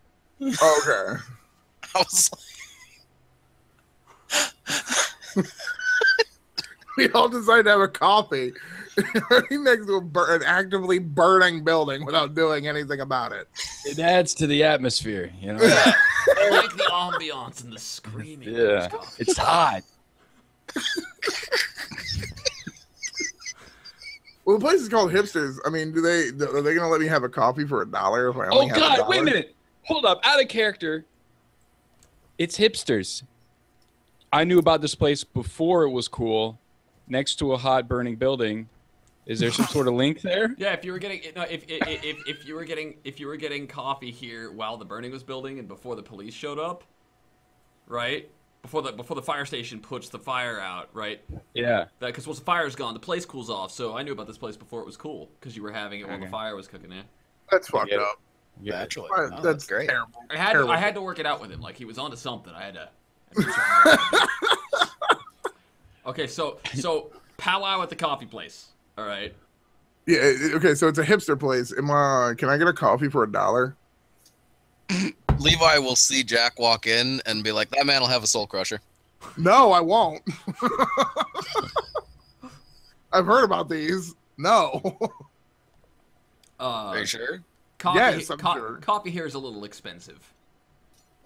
Okay. I was like, We all decided to have a coffee right next to an actively burning building without doing anything about it. It adds to the atmosphere, you know. I like the ambiance and the screaming. Yeah, it's hot. Well, the place is called Hipsters. I mean, are they gonna let me have a coffee for $1 if I Oh only have God! $1? Wait a minute. Hold up. Out of character. It's Hipsters. I knew about this place before it was cool, next to a hot burning building. Is there some sort of link there? Yeah, if you were getting if you were getting coffee here while the burning was building and before the police showed up, right? Before the fire station puts the fire out, right? Yeah. Because once the fire's gone, the place cools off. So I knew about this place before it was cool because you were having it while the Okay. fire was cooking. Yeah, That's fucked Yeah. up. Yeah. naturally. That's, Oh, that's great. terrible. I had Terrible. to work it out with him. Like he was onto something. I had to. Okay, so powwow at the coffee place. All right. Yeah. Okay. So it's a hipster place. Can I get a coffee for $1? Levi will see Jack walk in and be like, "That man will have a soul crusher." No, I won't. I've heard about these. No. Are you sure? Coffee, Yes, I'm sure. Coffee here is a little expensive.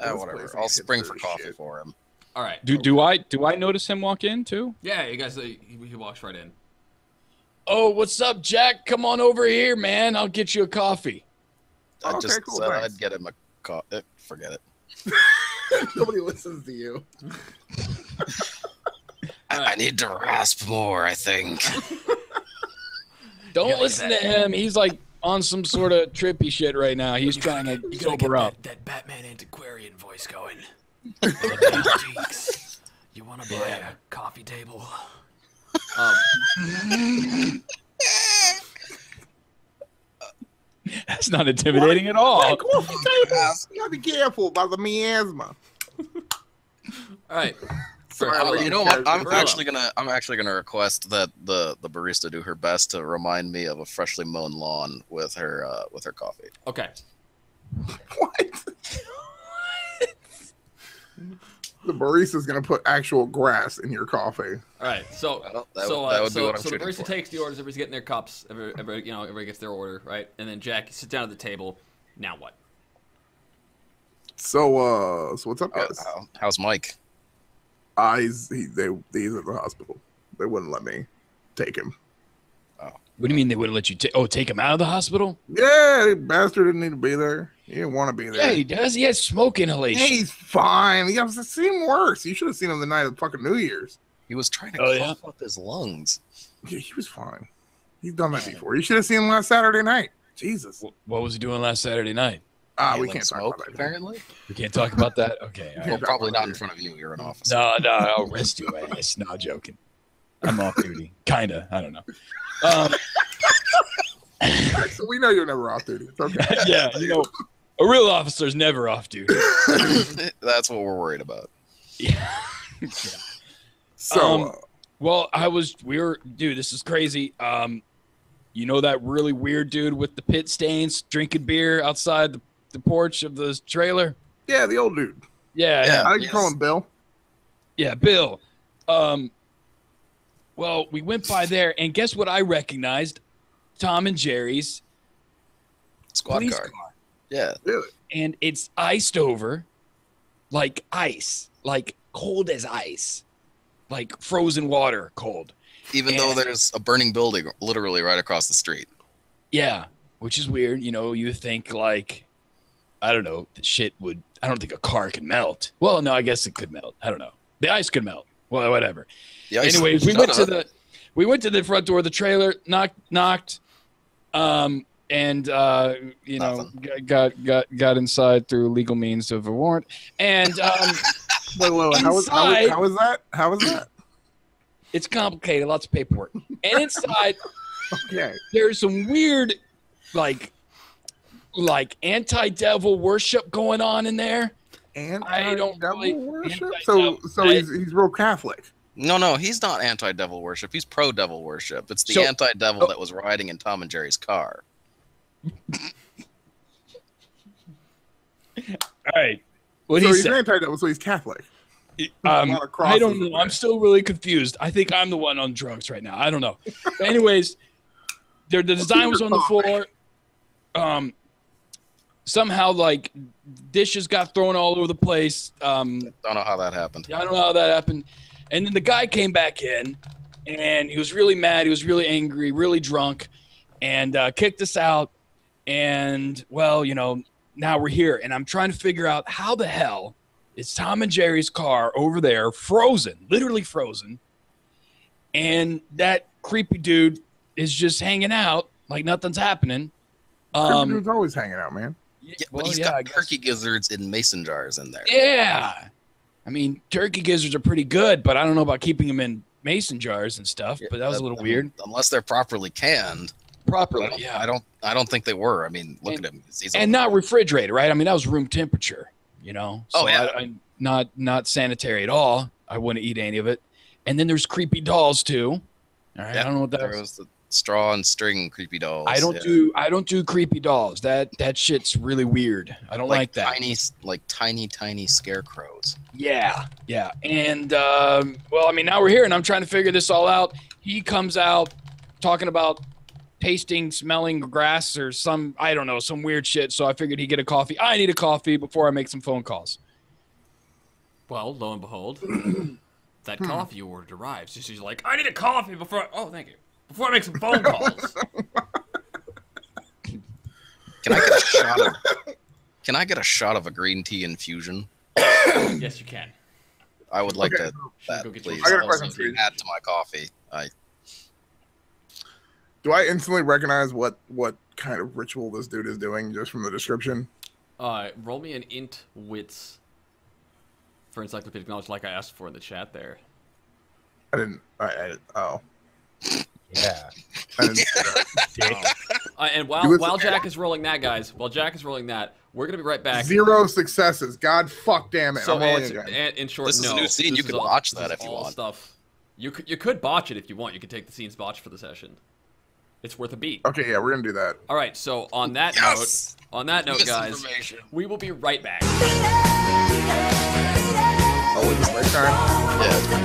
This place Whatever. is I'll spring hipster for as coffee shit. for him. All right. Do I notice him walk in too? Yeah, you guys. He walks right in. Oh, what's up, Jack? Come on over here, man. I'll get you a coffee. I Okay, just cool, said thanks. I'd get him a coffee. Forget it. Nobody listens to you. I need to rasp more, I think. Don't Yeah, listen that- to him. He's like on some sort of trippy shit right now. He's trying to sober up. That Batman antiquarian voice going. Antiques. You want to buy a coffee table? That's not intimidating at all. Coffee tables. You gotta be careful about the miasma. All right. Sorry, You know what? I'm Hello. actually gonna request that the barista do her best to remind me of a freshly mown lawn with her coffee. Okay. What? barista's gonna put actual grass in your coffee. All right, so Well, that would be what I'm so the shooting barista for. takes the orders. Everybody's getting their cups. Everybody gets their order, right? And then Jack sits down at the table. Now what? So what's up, guys? How's Mike? He's at the hospital. They wouldn't let me take him. What do you mean they wouldn't let you take him out of the hospital? Yeah, the bastard didn't need to be there. He didn't want to be there. Yeah, he does. He has smoke inhalation. Hey, he's fine. He has seen worse. You should have seen him the night of fucking New Year's. He was trying to cough up his lungs. Yeah, he was fine. He's done that before. You should have seen him last Saturday night. Jesus. What was he doing last Saturday night? We can't talk smoke, about that. apparently. We can't talk about that? Okay. all Well, right. probably not in front of you. You're an officer. No, I'll rest your ass. No, joking. I'm off duty. Kinda. I don't know. So we know you're never off duty. It's okay. Yeah, a real officer's never off duty. That's what we're worried about. Yeah. So, Well, dude, this is crazy. You know that really weird dude with the pit stains drinking beer outside the porch of the trailer? yeah, the old dude. Yeah. I like to call him Bill. Yeah, Bill. Well, we went by there, and guess what I recognized? Tom and Jerry's Squad police car. car. Yeah. Really? And it's iced over like ice, like cold as ice, like frozen water cold. Even though there's a burning building literally right across the street. Yeah, which is weird. You think like, I don't know, I don't think a car can melt. Well, no, I guess it could melt. I don't know. The ice could melt. Well, whatever. Anyways, we went to the front door of the trailer, knocked, and got inside through legal means of a warrant. And Wait, how was that? How was that? it's complicated, lots of paperwork. And inside, Okay. there's some weird, like anti-devil worship going on in there. I don't Devil really- worship. anti-devil. So he's real Catholic. No, he's not anti-devil worship. He's pro-devil worship. It's the So- anti-devil that was riding in Tom and Jerry's car. All right. What So he he's said. anti-devil. So he's Catholic. I crosses don't know. there. I'm still really confused. I think I'm the one on drugs right now. I don't know. But anyways, the design was on the floor. Somehow, like, dishes got thrown all over the place. Don't know how that happened. I don't know how that happened. And then the guy came back in, and he was really mad. He was really angry, really drunk, and kicked us out. And, well, now we're here. And I'm trying to figure out how the hell is Tom and Jerry's car over there frozen, literally frozen. And that creepy dude is just hanging out like nothing's happening. Creepy dude's always hanging out, man. Yeah, but he's got turkey gizzards in mason jars in there. Yeah. I mean, turkey gizzards are pretty good, but I don't know about keeping them in mason jars and stuff. But that was a little weird. Unless they're properly canned. Properly, yeah. I don't think they were. I mean, look at him. And not refrigerated, right? I mean, that was room temperature, So Oh, yeah. not sanitary at all. I wouldn't eat any of it. And then there's creepy dolls too. All right, Yeah, I don't know what that there was the straw and string creepy dolls. I don't do creepy dolls. That shit's really weird. I don't like that. Tiny scarecrows. Yeah. And well, I mean, now we're here, and I'm trying to figure this all out. He comes out talking about tasting, smelling grass or some weird shit. So I figured he'd get a coffee. I need a coffee before I make some phone calls. Well, lo and behold, that coffee you ordered arrives. So she's like, I need a coffee before. Oh, thank you. Before I make some phone calls. Can I get a shot of? Can I get a shot of a green tea infusion? Yes, you can. I would like Okay. that, Go get please. you- I got a Also question for you. add to my coffee. Do I instantly recognize what kind of ritual this dude is doing just from the description? Roll me an int wits for encyclopedic knowledge, like I asked for in the chat there. I didn't. Oh. Yeah. I didn't see that. And Do it- while Jack is rolling that, guys, we're gonna be right back. 0 successes. God fuck damn it. So I'm rolling and, again. and in short, This is a no. new scene. This You is can all- botch this that is if you all want. Stuff. You could botch it if you want. You could take the scenes botch for the session. It's worth a beat. Okay, yeah, we're gonna do that. All right. So on that Yes! note, guys, Misinformation. we will be right back. Oh, is it my turn? Yeah, it's my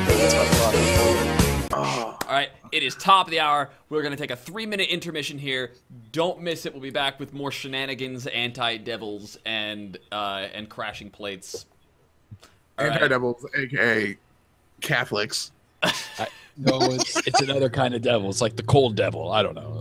thought. Oh. All right, it is top of the hour. We're going to take a 3-minute intermission here. Don't miss it. We'll be back with more shenanigans, anti-devils, and crashing plates. All right. Anti-devils, aka Catholics. No, it's another kind of devil. It's like the cold devil. I don't know.